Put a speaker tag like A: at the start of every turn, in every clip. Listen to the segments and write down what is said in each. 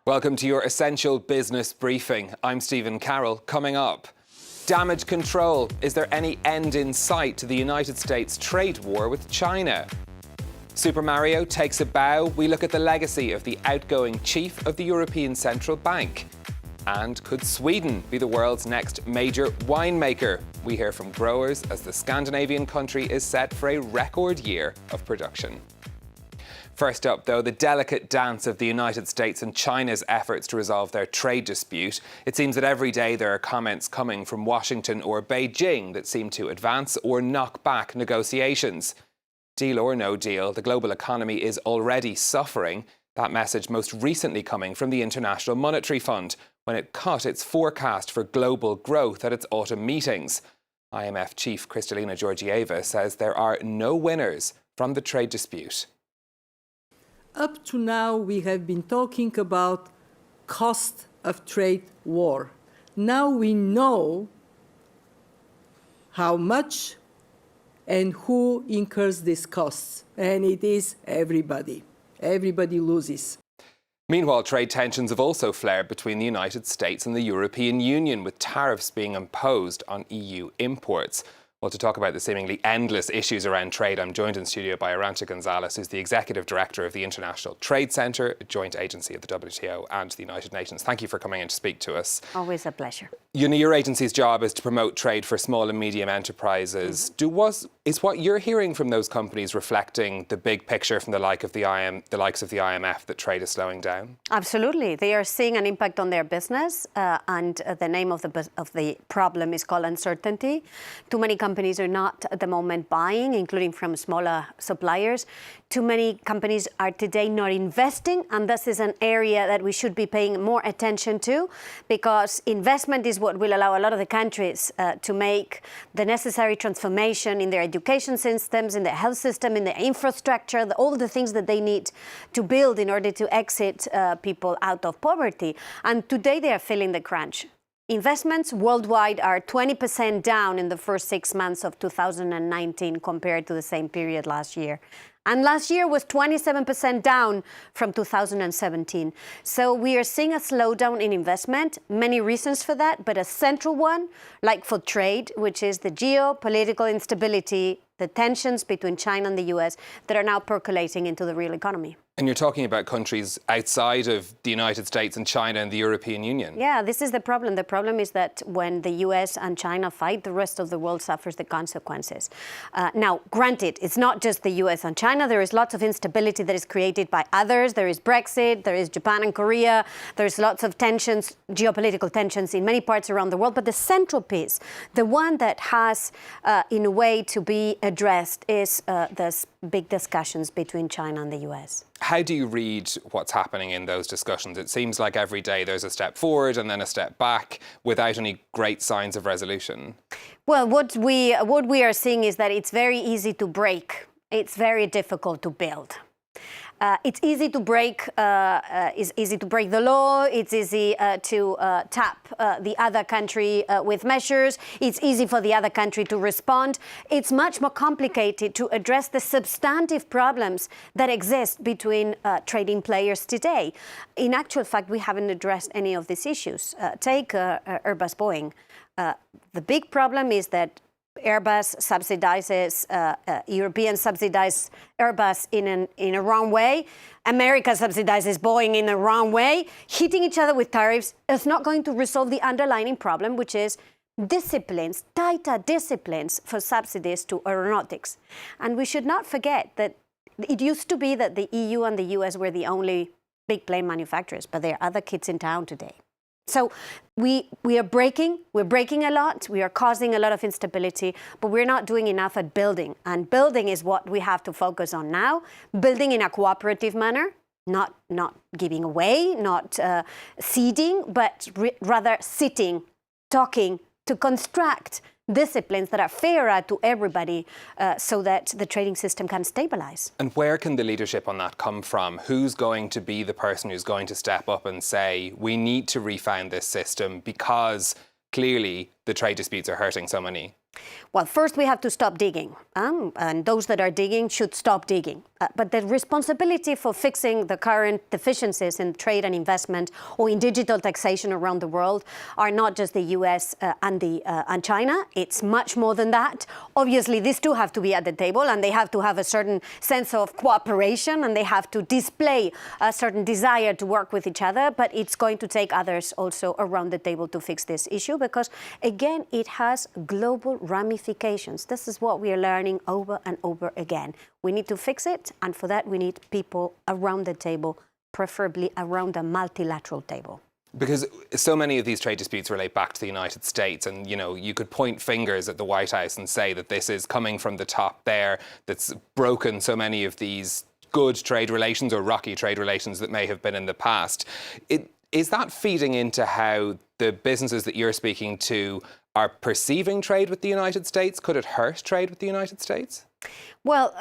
A: Welcome to your Essential Business Briefing. I'm Stephen Carroll. Coming up, damage control. Is there any end in sight to the United States trade war with China? Super Mario takes a bow. We look at the legacy of the outgoing chief of the European Central Bank. And could Sweden be the world's next major winemaker? We hear from growers as the Scandinavian country is set for a record year of production. First up, though, the delicate dance of the United States and China's efforts to resolve their trade dispute. It seems that every day there are comments coming from Washington or Beijing that seem to advance or knock back negotiations. Deal or no deal, the global economy is already suffering. That message most recently coming from the International Monetary Fund when it cut its forecast for global growth at its autumn meetings. IMF chief Kristalina Georgieva says there are no winners from the trade dispute.
B: Up to now, we have been talking about cost of trade war. Now we know how much and who incurs these costs, and it is everybody. Everybody loses.
A: Meanwhile, trade tensions have also flared between the United States and the European Union, with tariffs being imposed on EU imports. Well, to talk about the seemingly endless issues around trade, I'm joined in studio by Arancha Gonzalez, who's the Executive Director of the International Trade Centre, a joint agency of the WTO and the United Nations. Thank you for coming in to speak to us.
C: Always a pleasure.
A: Your agency's job is to promote trade for small and medium enterprises. Is what you're hearing from those companies reflecting the big picture from the likes of the IMF that trade is slowing down?
C: Absolutely. They are seeing an impact on their business, and the name of the problem is called uncertainty. Too many companies are not at the moment buying, including from smaller suppliers. Too many companies are today not investing, and this is an area that we should be paying more attention to, because investment is what will allow a lot of the countries to make the necessary transformation in their education systems, in their health system, in their infrastructure, all the things that they need to build in order to exit people out of poverty. And today they are feeling the crunch. Investments worldwide are 20% down in the first 6 months of 2019 compared to the same period last year. And last year was 27% down from 2017. So we are seeing a slowdown in investment, many reasons for that, but a central one, like for trade, which is the geopolitical instability, the tensions between China and the US that are now percolating into the real economy.
A: And you're talking about countries outside of the United States and China and the European Union.
C: Yeah, this is the problem. The problem is that when the US and China fight, the rest of the world suffers the consequences. Now, granted, it's not just the US and China. There is lots of instability that is created by others. There is Brexit, there is Japan and Korea. There's lots of tensions, geopolitical tensions in many parts around the world. But the central piece, the one that has, in a way, to be addressed is the big discussions between China and the US.
A: How do you read what's happening in those discussions? It seems like every day there's a step forward and then a step back without any great signs of resolution.
C: Well, what we are seeing is that it's very easy to break. It's very difficult to build. It's easy to break. It's easy to break the law. It's easy to tap the other country with measures. It's easy for the other country to respond. It's much more complicated to address the substantive problems that exist between trading players today. In actual fact, we haven't addressed any of these issues. Take Airbus Boeing. The big problem is that Airbus subsidizes, Europeans subsidize Airbus in a wrong way. America subsidizes Boeing in a wrong way. Hitting each other with tariffs is not going to resolve the underlying problem, which is disciplines, tighter disciplines for subsidies to aeronautics. And we should not forget that it used to be that the EU and the US were the only big plane manufacturers, but there are other kids in town today. So we're breaking a lot, we are causing a lot of instability, but we're not doing enough at building. And building is what we have to focus on now, building in a cooperative manner, not giving away, not ceding, but rather sitting, talking to construct disciplines that are fairer to everybody so that the trading system can stabilize.
A: And where can the leadership on that come from? Who's going to be the person who's going to step up and say, we need to refound this system because clearly the trade disputes are hurting so many
C: Well, first we have to stop digging, and those that are digging should stop digging. But the responsibility for fixing the current deficiencies in trade and investment or in digital taxation around the world are not just the US and China. It's much more than that. Obviously, these two have to be at the table, and they have to have a certain sense of cooperation, and they have to display a certain desire to work with each other. But it's going to take others also around the table to fix this issue because, again, it has global ramifications. This is what we are learning over and over again. We need to fix it, and for that we need people around the table, preferably around a multilateral table.
A: Because so many of these trade disputes relate back to the United States, and you could point fingers at the White House and say that this is coming from the top there that's broken so many of these good trade relations or rocky trade relations that may have been in the past. Is that feeding into how the businesses that you're speaking to are perceiving trade with the United States? Could it hurt trade with the United States?
C: Well,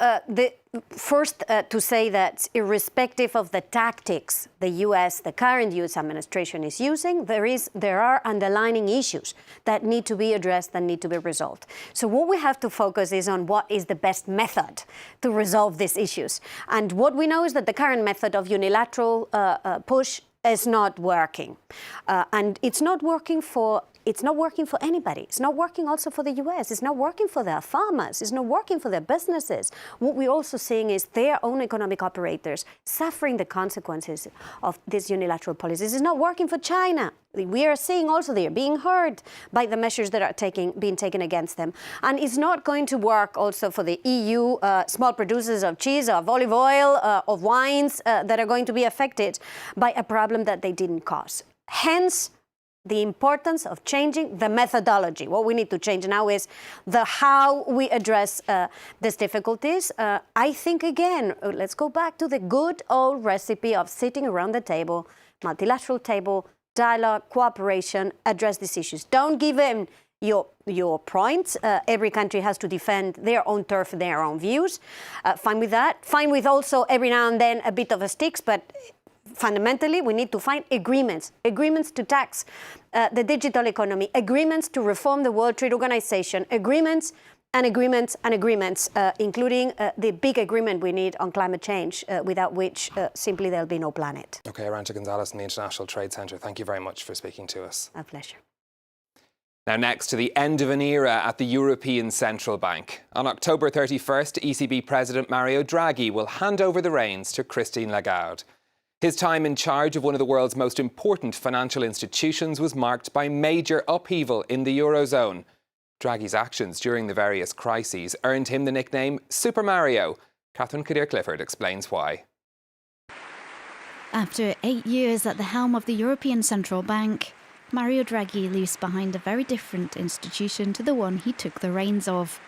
C: first to say that irrespective of the tactics the current US administration is using, there are underlying issues that need to be addressed and need to be resolved. So what we have to focus is on what is the best method to resolve these issues. And what we know is that the current method of unilateral push is not working. And it's not working for anybody. It's not working also for the US. It's not working for their farmers. It's not working for their businesses. What we're also seeing is their own economic operators suffering the consequences of these unilateral policies. It's not working for China. We are seeing also they are being hurt by the measures that are being taken against them. And it's not going to work also for the EU, small producers of cheese, of olive oil, of wines that are going to be affected by a problem that they didn't cause. Hence, the importance of changing the methodology. What we need to change now is how we address these difficulties. I think, again, let's go back to the good old recipe of sitting around the table, multilateral table, dialogue, cooperation, address these issues. Don't give in your points. Every country has to defend their own turf, their own views. Fine with that. Fine with also every now and then a bit of a sticks, but fundamentally, we need to find agreements to tax the digital economy, agreements to reform the World Trade Organization, agreements, including the big agreement we need on climate change, without which simply there'll be no planet.
A: OK, Arancha Gonzalez from the International Trade Centre, thank you very much for speaking to us.
C: A pleasure.
A: Now next to the end of an era at the European Central Bank. On October 31st, ECB President Mario Draghi will hand over the reins to Christine Lagarde. His time in charge of one of the world's most important financial institutions was marked by major upheaval in the Eurozone. Draghi's actions during the various crises earned him the nickname Super Mario. Catherine Kadir-Clifford explains why.
D: After 8 years at the helm of the European Central Bank, Mario Draghi leaves behind a very different institution to the one he took the reins of.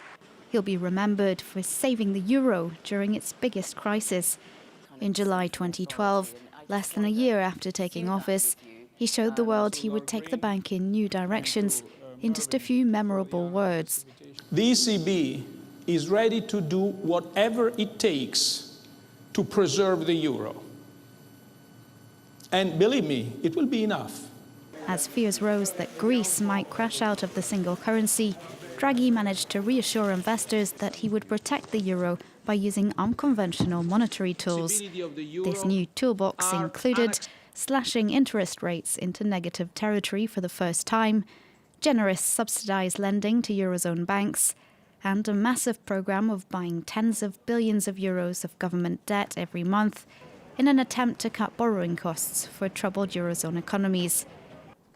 D: He'll be remembered for saving the euro during its biggest crisis. In July 2012, less than a year after taking office, he showed the world he would take the bank in new directions in just a few memorable words.
E: The ECB is ready to do whatever it takes to preserve the euro. And believe me, it will be enough.
D: As fears rose that Greece might crash out of the single currency, Draghi managed to reassure investors that he would protect the euro by using unconventional monetary tools. This new toolbox included slashing interest rates into negative territory for the first time, generous subsidised lending to Eurozone banks, and a massive programme of buying tens of billions of euros of government debt every month in an attempt to cut borrowing costs for troubled Eurozone economies.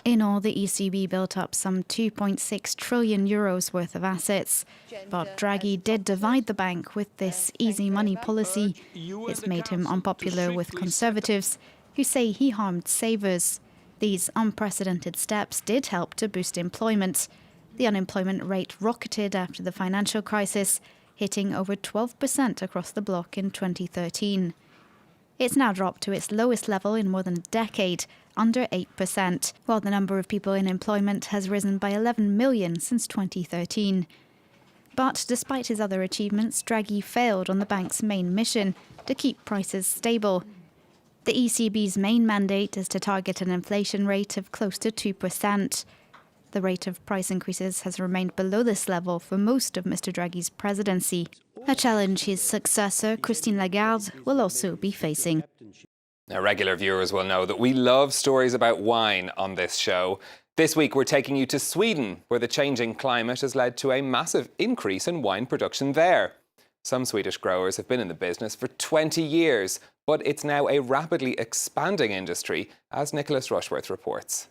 D: In all, the ECB built up some 2.6 trillion euros worth of assets. But Draghi did divide the bank with this easy money policy. It's made him unpopular with conservatives, who say he harmed savers. These unprecedented steps did help to boost employment. The unemployment rate rocketed after the financial crisis, hitting over 12% across the bloc in 2013. It's now dropped to its lowest level in more than a decade, under 8%, while the number of people in employment has risen by 11 million since 2013. But despite his other achievements, Draghi failed on the bank's main mission, to keep prices stable. The ECB's main mandate is to target an inflation rate of close to 2%. The rate of price increases has remained below this level for most of Mr. Draghi's presidency, a challenge his successor, Christine Lagarde, will also be facing.
A: Now, regular viewers will know that we love stories about wine on this show. This week, we're taking you to Sweden, where the changing climate has led to a massive increase in wine production there. Some Swedish growers have been in the business for 20 years, but it's now a rapidly expanding industry, as Nicholas Rushworth reports.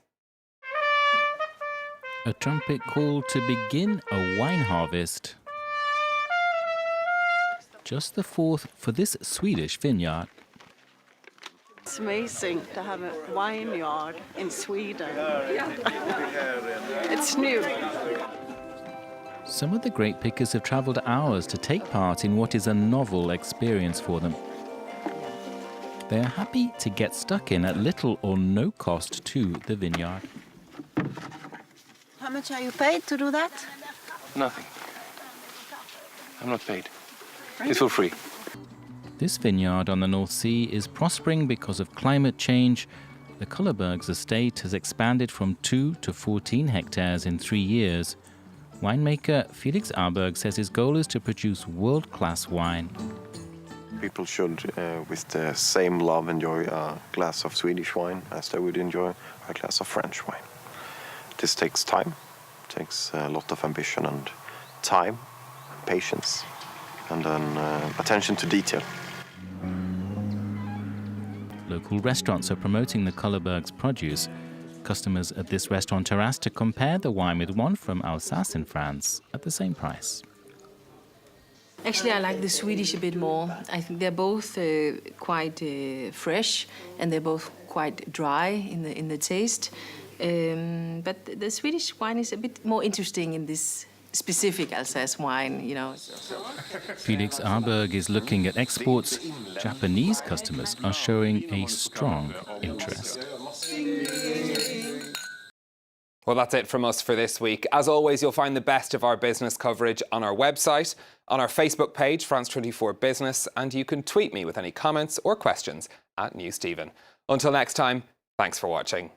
F: A trumpet call to begin a wine harvest. Just the fourth for this Swedish vineyard.
G: It's amazing to have a vineyard in Sweden. It's new.
F: Some of the grape pickers have travelled hours to take part in what is a novel experience for them. They are happy to get stuck in at little or no cost to the vineyard.
G: How much are you paid to do that?
H: Nothing. I'm not paid. It's for free.
F: This vineyard on the North Sea is prospering because of climate change. The Kullerbergs estate has expanded from 2 to 14 hectares in 3 years. Winemaker Felix Arberg says his goal is to produce world-class wine.
I: People should, with the same love, enjoy a glass of Swedish wine as they would enjoy a glass of French wine. This takes time, takes a lot of ambition and time, patience, and attention to detail.
F: Local restaurants are promoting the Kullerbergs' produce. Customers at this restaurant are asked to compare the wine with one from Alsace in France at the same price.
J: Actually, I like the Swedish a bit more. I think they're both quite fresh, and they're both quite dry in the taste. But the Swedish wine is a bit more interesting in this specific Alsace wine, you know.
F: Felix Arberg is looking at exports. Japanese customers are showing a strong interest.
A: Well, that's it from us for this week. As always, you'll find the best of our business coverage on our website, on our Facebook page, France 24 Business, and you can tweet me with any comments or questions at NewStephen. Until next time, thanks for watching.